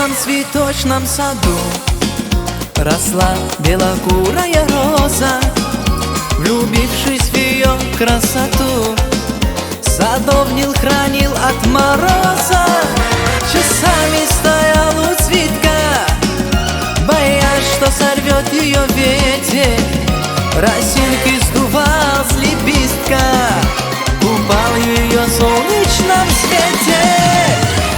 розовом цветочном саду росла белокурая роза. Влюбившись в ее красоту, садовник хранил от мороза. Часами стоял у цветка, боясь, что сорвет ее ветер. Росинки сдувал с лепестка, купал ее в солнечном свете.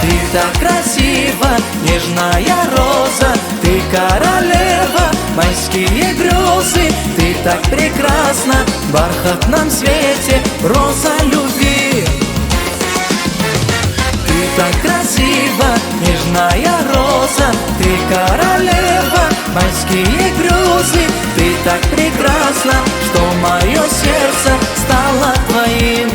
Ты так красива, нежная роза, ты королева, майские грезы. Ты так прекрасна в бархатном свете, роза любви. Ты так красива, нежная роза, ты королева, майские грезы. Ты так прекрасна, что мое сердце стало твоим.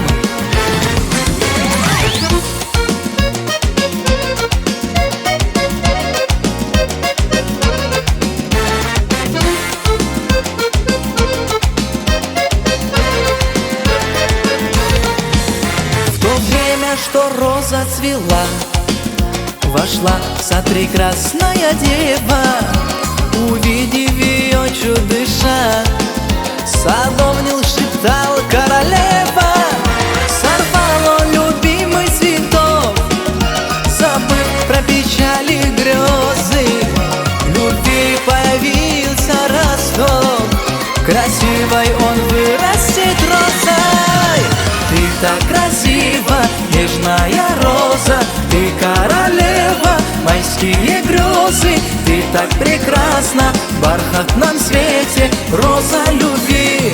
В то время, что роза цвела, вошла в сад прекрасная дева. Увидев ее чудыша, садовник шептал: королева. Сорвал он любимый цветок, забыв про печали грезы. В любви появился росток, красивой он вырастет розой. Ты так красива, нежная роза, ты королева, майские грезы. Ты так прекрасна в бархатном свете, роза любви.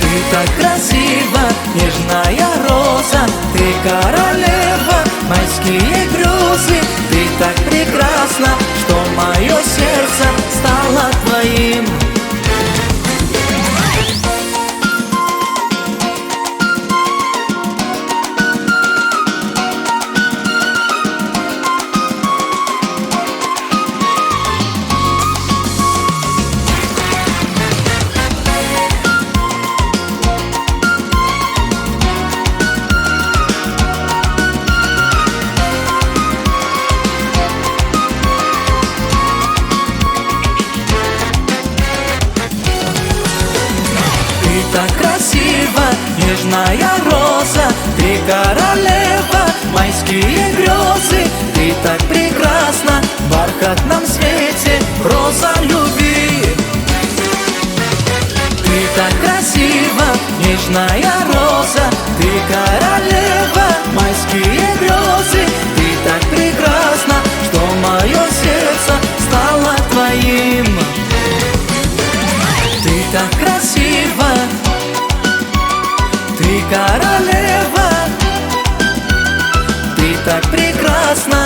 Ты так красива, нежная роза, ты королева, майские грезы. Ты так прекрасна, что мое сердце стало твоим. Ты так красива, нежная роза, ты королева, майские грезы. Ты так прекрасна в бархатном свете, роза любви. Ты так красива, нежная роза, ты королева, майские грезы. Ты так прекрасна, что мое сердце стало твоим. Ты так красива, ты королева, ты так прекрасна,